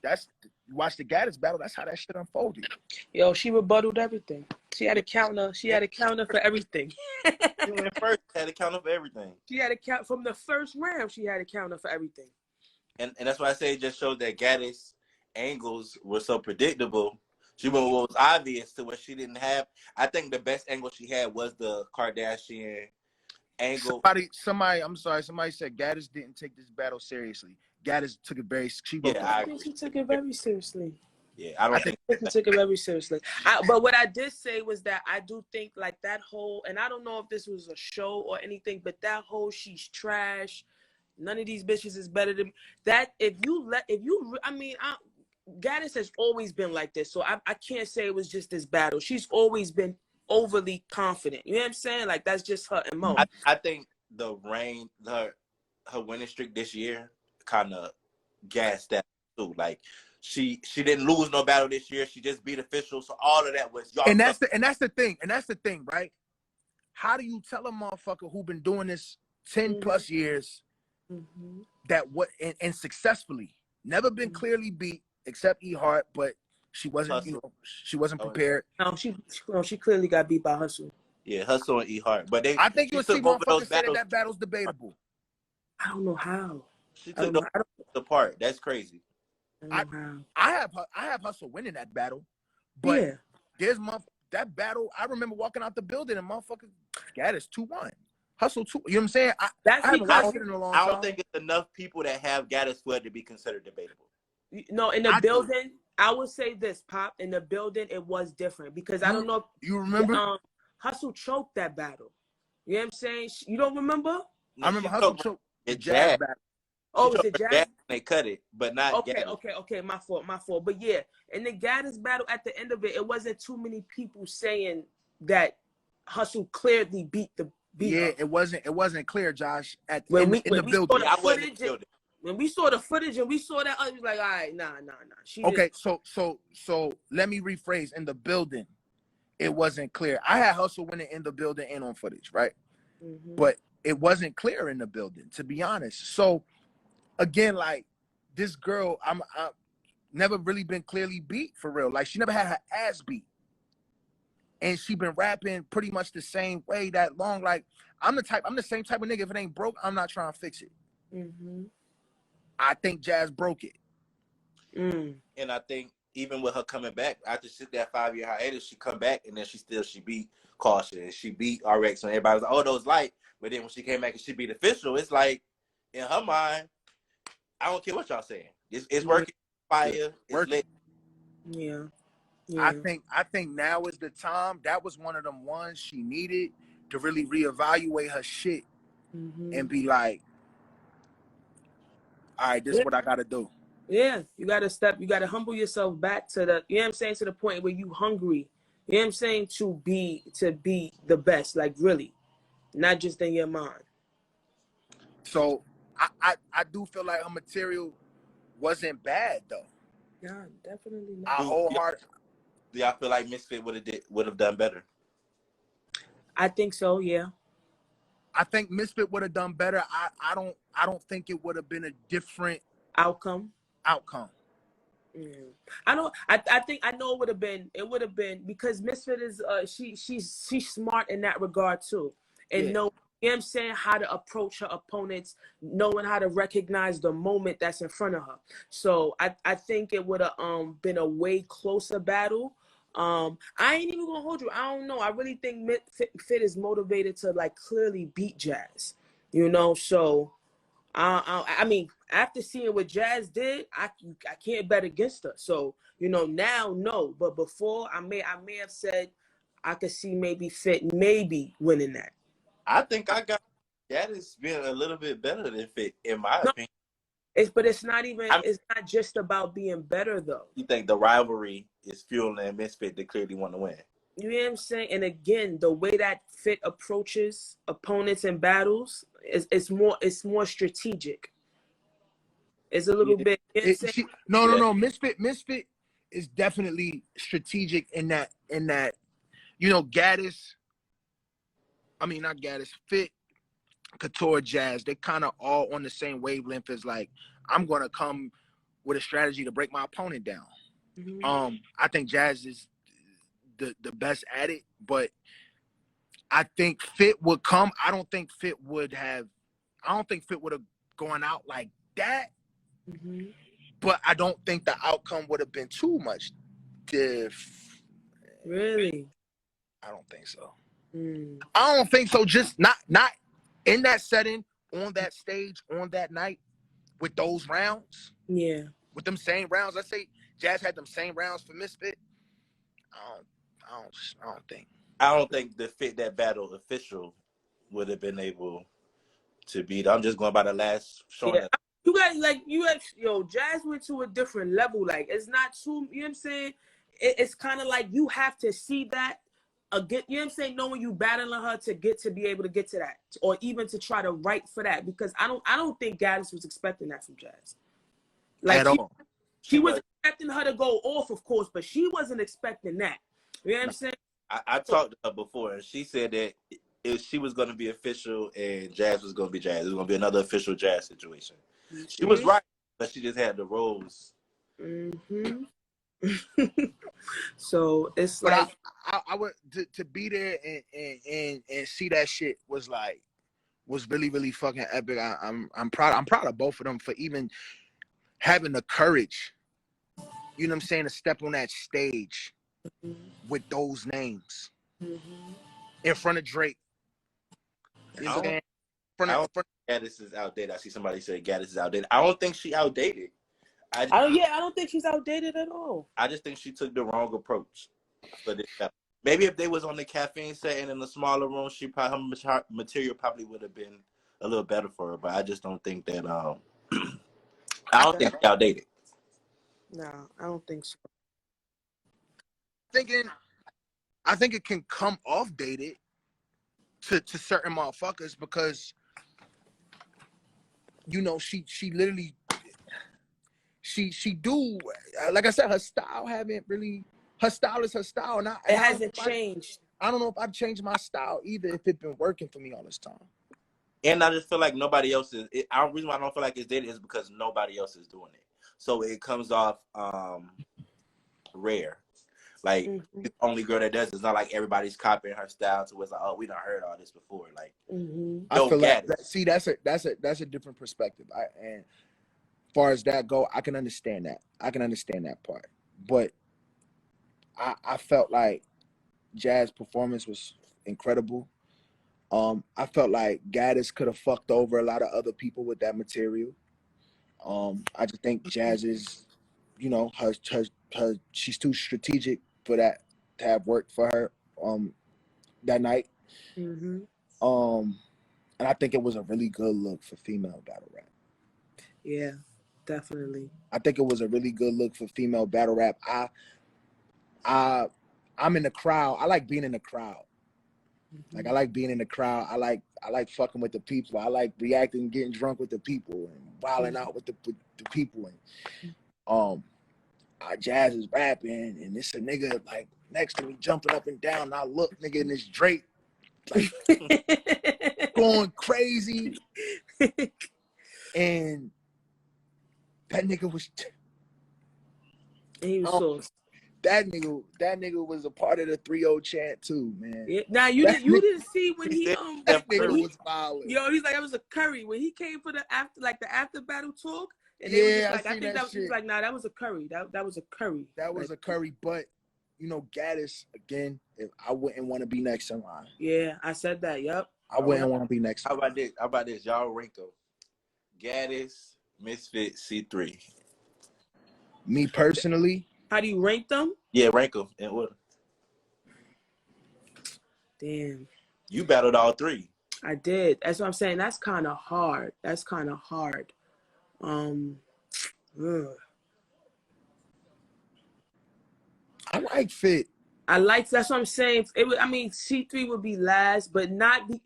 you watch the Gaddis battle, that's how that shit unfolded. Yo, she rebutted everything. She had a counter. She had a counter for everything. First, had a counter for everything. She had a count from the first round. She had a counter for everything. And that's why I say it just showed that Gaddis' angles were so predictable. She went what was obvious to what she didn't have. I think the best angle she had was the Kardashian angle. Somebody said Gaddis didn't take this battle seriously. Gaddis took it very. I think she took it very seriously. Yeah, I think she took it very seriously. But what I did say was that I do think, like, that whole, and I don't know if this was a show or anything, but that whole she's trash, none of these bitches is better than that. Gaddis has always been like this, so I can't say it was just this battle. She's always been overly confident. You know what I'm saying? Like, that's just her MO. I think the reign, her winning streak this year kind of gassed that too. Like, she didn't lose no battle this year. She just beat officials. So all of that was y'all. And that's the thing, right? How do you tell a motherfucker who been doing this 10 plus years that what and successfully never been clearly beat except E Hart, but she wasn't, you know, she wasn't prepared. No, she clearly got beat by Hustle. Yeah, Hustle and E Hart, but I think you'll see motherfuckers say battles. that battle's debatable. I don't know how. She took those apart. That's crazy. I have Hustle winning that battle, but there's that battle. I remember walking out the building and motherfucker Gaddis 2-1. Hustle 2. You know what I'm saying? I don't think it's enough people that have Gaddis for it to be considered debatable. No, in the building, I would say this, Pop. In the building, it was different because I don't know if you remember. Hustle choked that battle. You know what I'm saying? You don't remember? I remember Hustle choked the Jazz battle. Oh, was it Jazz? They cut it, but not okay, Gaddis. okay. My fault. But yeah, in the Gaddis battle, at the end of it, it wasn't too many people saying that Hustle clearly beat her. It wasn't clear, Josh. In the building, when we saw the footage and we saw that, I was like, all right, nah. Okay, so let me rephrase. In the building, it wasn't clear. I had Hustle winning in the building and on footage, right? But it wasn't clear in the building, to be honest. So again, like this girl, I'm never really been clearly beat for real. Like she never had her ass beat. And she been rapping pretty much the same way that long. Like I'm the same type of nigga. If it ain't broke, I'm not trying to fix it. I think Jazz broke it. And I think even with her coming back after that 5-year hiatus, she come back and then she beat Caution and she beat RX and everybody was like, oh, those light. But then when she came back and she beat Official, it's like in her mind, I don't care what y'all saying. It's working. Fire. It's lit. Yeah. I think now is the time. That was one of them ones she needed to really reevaluate her shit and be like, all right, this is what I gotta do. Yeah, you gotta humble yourself back to the, you know what I'm saying, to the point where you hungry, you know what I'm saying, to be the best, like really, not just in your mind. So I do feel like her material wasn't bad though. Nah, definitely not. Do y'all feel like Misfit would have done better? I think so, yeah. I think Misfit would have done better. I don't think it would have been a different outcome. I think I know it would have been because Misfit is she's smart in that regard too. And you know what I'm saying, how to approach her opponents, knowing how to recognize the moment that's in front of her. So I think it would have been a way closer battle. I ain't even gonna hold you. I don't know. I really think Fit is motivated to like clearly beat Jazz. You know, so I mean, after seeing what Jazz did, I can't bet against her. So, you know, now no. But before I may have said I could see maybe Fit maybe winning that. I think I got Jazz being a little bit better than Fit, in my opinion. But it's not just about being better though. You think the rivalry is fueling Misfit to clearly want to win? You know what I'm saying? And again, the way that Fit approaches opponents in battles it's more strategic. It's a little bit. No. Misfit is definitely strategic in that. You know, Fit, Couture, Jazz, they kind of all on the same wavelength as like, I'm going to come with a strategy to break my opponent down. I think Jazz is the best at it, but I think Fit would come. I don't think Fit would have gone out like that, but I don't think the outcome would have been too much Really? I don't think so. I don't think so. Just not in that setting, on that stage, on that night, with those rounds. Yeah. With them same rounds. Let's say Jazz had them same rounds for Misfit. I don't think the Fit that battle Official would have been able to beat. I'm just going by the last showing. Yeah. Jazz went to a different level. Like, it's not too, you know what I'm saying? It's kind of like you have to see that again, you know what I'm saying? Knowing you battling her to be able to get to that, or even to try to write for that, because I don't think Gaddis was expecting that from Jazz. Like, at all. She was expecting her to go off, of course, but she wasn't expecting that. You know what I'm saying? I talked to her before, and she said that she was going to be official and Jazz was going to be Jazz. It was going to be another official Jazz situation. She was right, but she just had the roles. Mm-hmm. So it's but like I would to be there and see that shit was really really fucking epic. I'm proud of both of them for even having the courage, you know what I'm saying, to step on that stage with those names in front of Drake. You know what I'm saying? I don't think Gaddis is outdated. I see somebody say Gaddis is outdated. I don't think she outdated. I don't think she's outdated at all. I just think she took the wrong approach for this. Maybe if they was on the caffeine setting in a smaller room, her material probably would have been a little better for her. But I just don't think that. I don't think she outdated. No, I don't think so. I think it can come off dated to certain motherfuckers because, you know, she literally she do, like I said, her style is her style. It hasn't changed. I don't know if I've changed my style either if it's been working for me all this time. And I just feel like nobody else is. The reason why I don't feel like it's dated is because nobody else is doing it. So it comes off rare. Like the only girl that does it. It's not like everybody's copying her style to where it's like, oh, we done heard all this before. Like, I feel like see, that's a different perspective. And as far as that go, I can understand that. I can understand that part. But I felt like Jazz's performance was incredible. I felt like Gaddis could have fucked over a lot of other people with that material. I just think Jazz is, you know, her she's too strategic for that to have worked for her that night. And I think it was a really good look for female battle rap. Yeah, definitely. I think it was a really good look for female battle rap. I'm in the crowd. I like being in the crowd. Like I like being in the crowd. I like fucking with the people. I like reacting, getting drunk with the people, and wilding out with the people. And Jazz is rapping, and it's a nigga like next to me jumping up and down. And I look, nigga, and this Drake like going crazy, and that nigga was. He was so. That nigga was a part of the 3-0 chant too, man. Yeah. Now you didn't see when he that nigga was violent. Yo, he's like, that was a Curry when he came for the after battle talk. And yeah, they was like, I think that was like, nah, that was a Curry. That was a Curry. That was a Curry, but you know, Gaddis again. If I wouldn't want to be next in line. Yeah, I said that. Yep. I wouldn't want to be next. How about this? Y'all rank them. Gaddis, Misfit, C3. Me personally. How do you rank them? Yeah, rank them in order. Damn. You battled all three. I did. That's what I'm saying. That's kind of hard. I like Fit. That's what I'm saying. C3 would be last, but not be.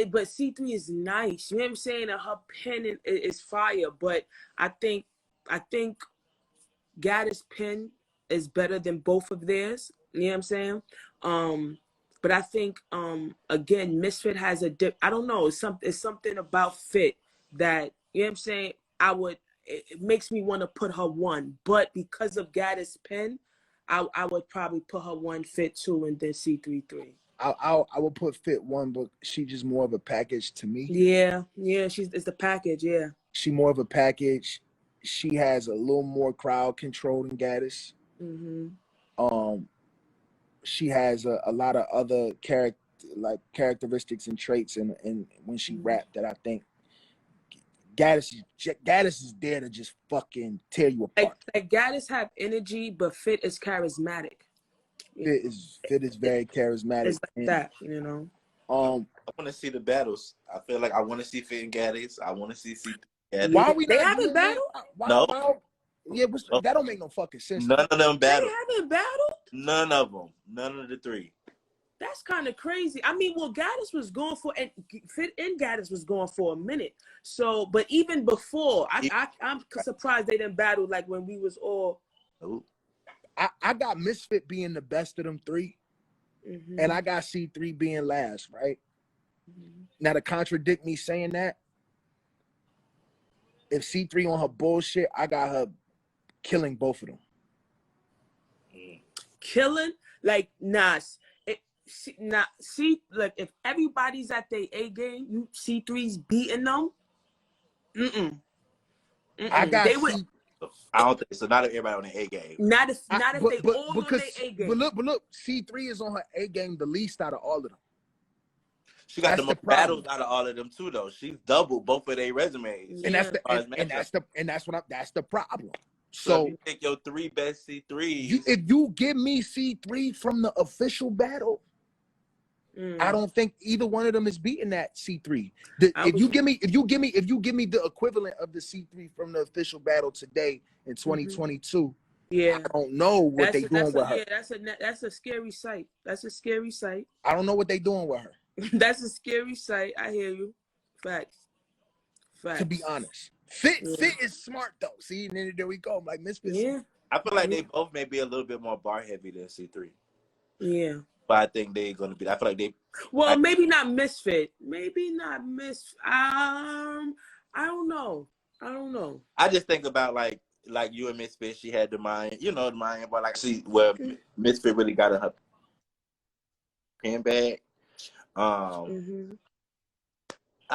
But C3 is nice. You know what I'm saying? And her pen is fire. But I think Gaddis' pen is better than both of theirs. You know what I'm saying? But I think again, Misfit has a dip. I don't know. It's something about Fit that, you know what I'm saying? It makes me want to put her one. But because of Gaddis' pen, I would probably put her one, Fit 2, and then C3 3. I would put Fit 1, but she just more of a package to me. Yeah, it's the package. Yeah, she more of a package. She has a little more crowd control than Gaddis. She has a lot of other characteristics and traits and when she rap that I think Gaddis is there to just fucking tear you apart. Like Gaddis have energy, but Fit is charismatic. Fit is very charismatic. It's like that, you know. I want to see the battles. I feel like I want to see Fit and Gaddis. I want to see Gaddis. Why we they haven't battled? No. Yeah, that don't make no fucking sense. None of them battled. They haven't battled? None of them. None of the three. That's kind of crazy. I mean, well, Gaddis was going for, and Fit and Gaddis was going for a minute. So, but even before, I'm surprised they didn't battle like when we was all. I got Misfit being the best of them three, and I got C3 being last, right? Now, to contradict me saying that, if C3 on her bullshit, I got her killing both of them. Killing? Like, nah. Like, if everybody's at their A game, you C3's beating them. I got they would. I don't think so. Not everybody on the A game. Not if they all on their A game. But look, C3 is on her A game the least out of all of them. She got the most battles out of all of them too, though. She's doubled both of their resumes. And that's the problem. So if you take your 3 best C3s, if you give me C3 from the official battle, I don't think either one of them is beating that C3. If you give me the equivalent of the C3 from the official battle today in 2022, I don't know what they doing with her. Yeah, that's a scary sight. That's a scary sight. I don't know what they doing with her. That's a scary sight. I hear you. Facts. To be honest, Fit is smart though. See, and then there we go. I'm like Misfits. Yeah. I feel like they both may be a little bit more bar heavy than C3. Yeah. But I think they're gonna be. I feel like they. Well, maybe not Misfit. Maybe not I don't know. I just think about like you and Misfit. She had the mind, the mind, but like Misfit really got in her pen bag. I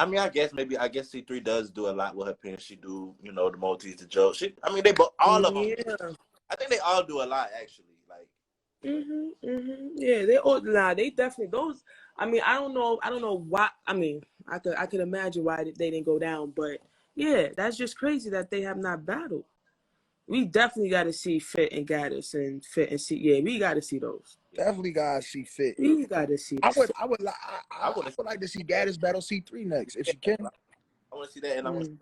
mean, I guess C3 does do a lot with her pen. She do, the multis, the jokes. They both, all of them. Yeah. I think they all do a lot actually. Like. Yeah, they definitely those. I don't know why. I could imagine why they didn't go down, but yeah, that's just crazy that they have not battled. We definitely got to see Fit and Gaddis and Fit and see. Yeah, we got to see those. Definitely got to see Fit. We got to see. I would like to see Gaddis battle C3 next if she can. I want to see that, and I want to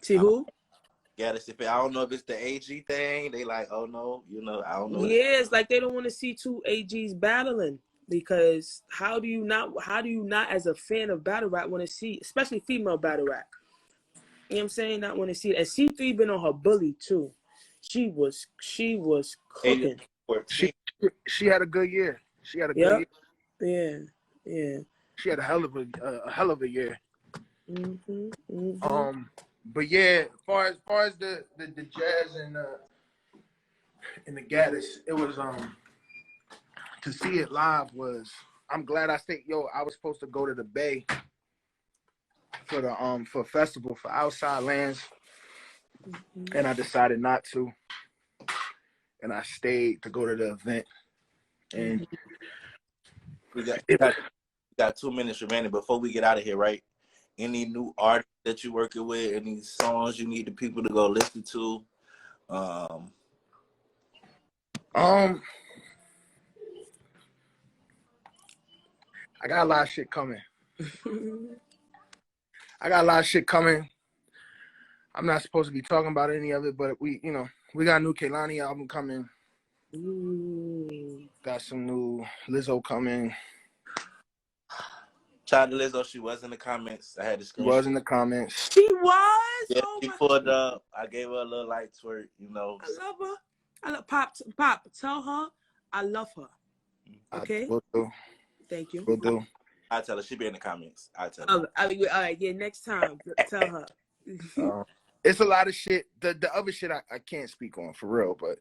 see who. Gaddis. If I don't know if it's the AG thing, they like, oh no, I don't know. Yeah, it's like they don't want to see two AGs battling because how do you not as a fan of battle rap want to see, especially female battle rap? You know what I'm saying? Not want to see it. And C3 been on her bully too. She was cooking. She had a good year. She had a good year. Yeah. She had a hell of a year. But yeah, as far as the Jazz and the Gaddis, it was to see it live was. I'm glad I stayed. I was supposed to go to the Bay for the for festival for Outside Lands, and I decided not to, and I stayed to go to the event. And we got 2 minutes remaining before we get out of here, right? Any new artists that you're working with? Any songs you need the people to go listen to? I got a lot of shit coming. I'm not supposed to be talking about any of it, but we got a new Kehlani album coming. Got some new Lizzo coming. Shout out to Lizzo. She was in the comments. I had to screen. She was in the comments. She was? Yeah, she pulled up. I gave her a little light twerk, I love her. I love Pop. Tell her I love her. Okay? Will do. Thank you. Will do. I tell her. She be in the comments. I tell her. All right. Yeah, next time. Tell her. It's a lot of shit. The other shit I can't speak on for real, but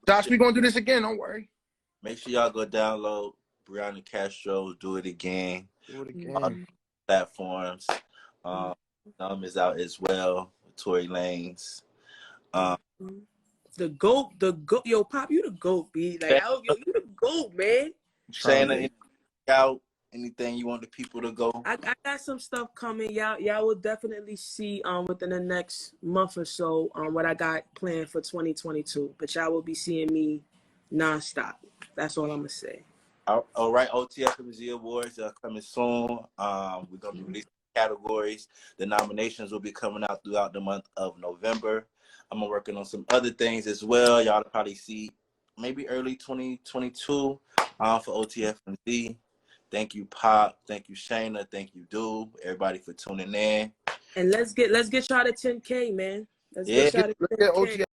Josh, we gonna do this again. Don't worry. Make sure y'all go download Brianna Castro. Do it again. On platforms. Is out as well. Tory Lanez. The goat. Yo, Pop, you the goat, B. Like, you the goat, man. Chayna, out. Anything you want the people to go? I got some stuff coming. Y'all will definitely see within the next month or so what I got planned for 2022. But y'all will be seeing me nonstop. That's all I'm gonna say. All right, Otfmz Awards are coming soon. We're gonna be releasing categories. The nominations will be coming out throughout the month of November. I'm working on some other things as well. Y'all will probably see maybe early 2022 for Otfmz. Thank you, Pop. Thank you, Chayna. Thank you, Dude. Everybody for tuning in. And let's get y'all to 10K, man. Let's get y'all to 10K.